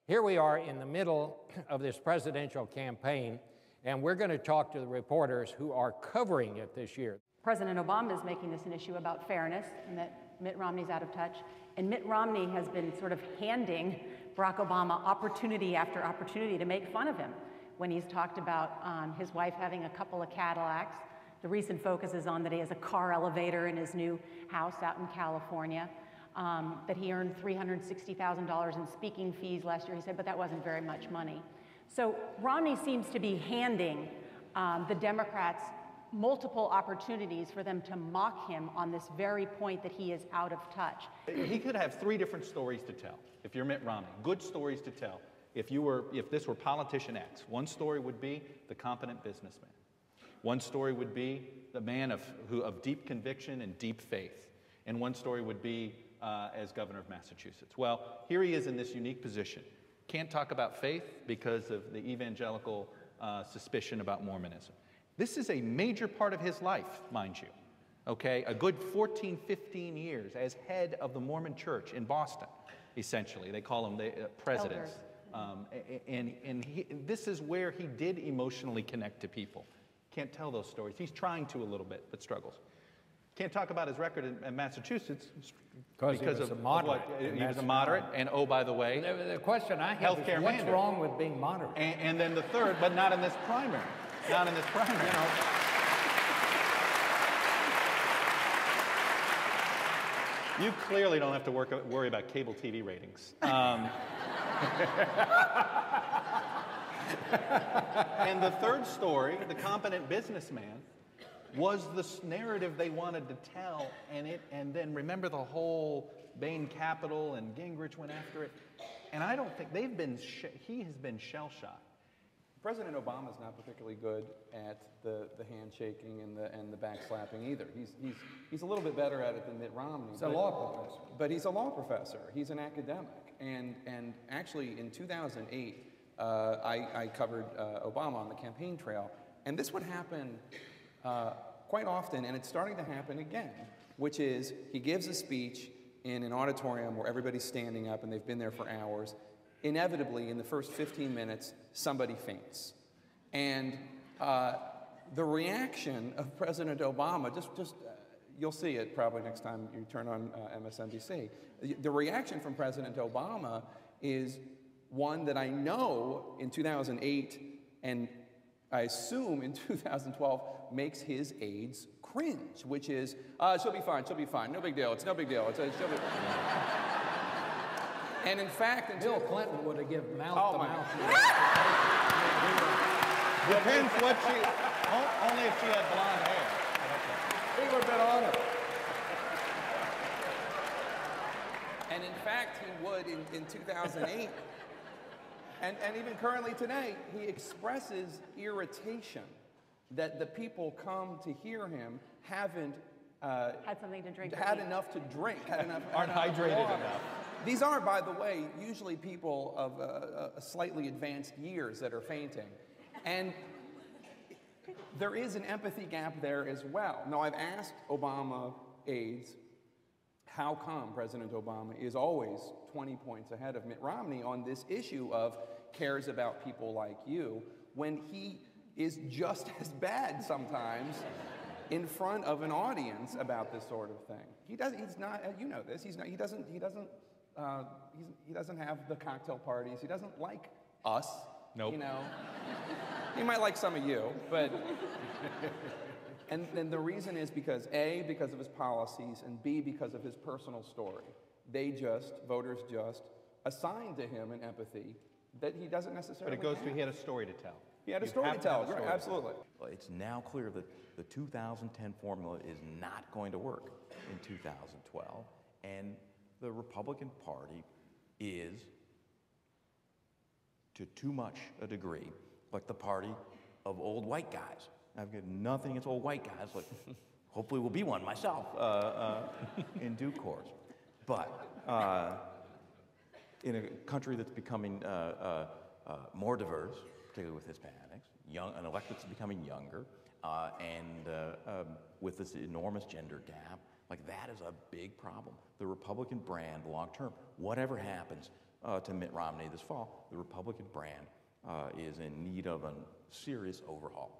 Here we are in the middle of this presidential campaign, and we're going to talk to the reporters who are covering it this year. President Obama is making this an issue about fairness and that Mitt Romney's out of touch. And Mitt Romney has been sort of handing Barack Obama opportunity after opportunity to make fun of him when he's talked about his wife having a couple of Cadillacs. The recent focus is on that he has a car elevator in his new house out in California, that he earned $360,000 in speaking fees last year. He said, but that wasn't very much money. So Romney seems to be handing the Democrats multiple opportunities for them to mock him on this very point that he is out of touch. He could have three different stories to tell if you're Mitt Romney, good stories to tell. If this were politician X, one story would be the competent businessman. One story would be the man of deep conviction and deep faith. And one story would be as governor of Massachusetts. Well, here he is in this unique position. Can't talk about faith because of the evangelical suspicion about Mormonism. This is a major part of his life, mind you, okay? A good 14, 15 years as head of the Mormon church in Boston, essentially. They call them the presidents. This is where he did emotionally connect to people. Can't tell those stories. He's trying to a little bit, but struggles. Can't talk about his record in Massachusetts because he was a moderate. And oh, by the way, the question I have is what's wrong with being moderate? And then the third, but not in this primary. Not in this primary. You know. You clearly don't have to worry about cable TV ratings. And the third story, the competent businessman, was the narrative they wanted to tell, and then remember the whole Bain Capital and Gingrich went after it, and I don't think he has been shell-shocked. President Obama is not particularly good at the handshaking and the backslapping either. He's a little bit better at it than Mitt Romney. He's a law professor. But he's a law professor. He's an academic. And actually, in 2008, I covered Obama on the campaign trail, and this would happen quite often, and it's starting to happen again, which is he gives a speech in an auditorium where everybody's standing up and they've been there for hours. Inevitably, in the first 15 minutes, somebody faints. And the reaction of President Obama, you'll see it probably next time you turn on MSNBC. The reaction from President Obama is one that I know in 2008 and I assume in 2012 makes his aides cringe, which is, she'll be fine, no big deal, it's no big deal, she'll be And in fact, Bill Clinton would have given mouth to mouth. Depends what only if she had blonde hair. He would have been honored. And in fact, he would in 2008. And even currently today, he expresses irritation that the people come to hear him haven't had something to drink. Had enough to drink. Aren't hydrated enough. These are, by the way, usually people of slightly advanced years that are fainting. And there is an empathy gap there as well. Now, I've asked Obama aides, how come President Obama is always 20 points ahead of Mitt Romney on this issue of cares about people like you, when he is just as bad sometimes in front of an audience about this sort of thing. He's not, you know this, he doesn't have the cocktail parties. He doesn't like us. Nope. You know, he might like some of you, but and then the reason is because A, because of his policies, and B, because of his personal story. Voters just assigned to him an empathy that he doesn't necessarily. But it goes have. to he had a story to tell. He had a story to tell, right? Absolutely. Well, it's now clear that the 2010 formula is not going to work in 2012, and the Republican Party is, to too much a degree, like the party of old white guys. I've got nothing against old white guys, but hopefully will be one myself in due course. But in a country that's becoming more diverse, particularly with Hispanics, and electorates becoming younger, and with this enormous gender gap, like that is a big problem. The Republican brand, long term, whatever happens, to Mitt Romney this fall. The Republican brand is in need of a serious overhaul.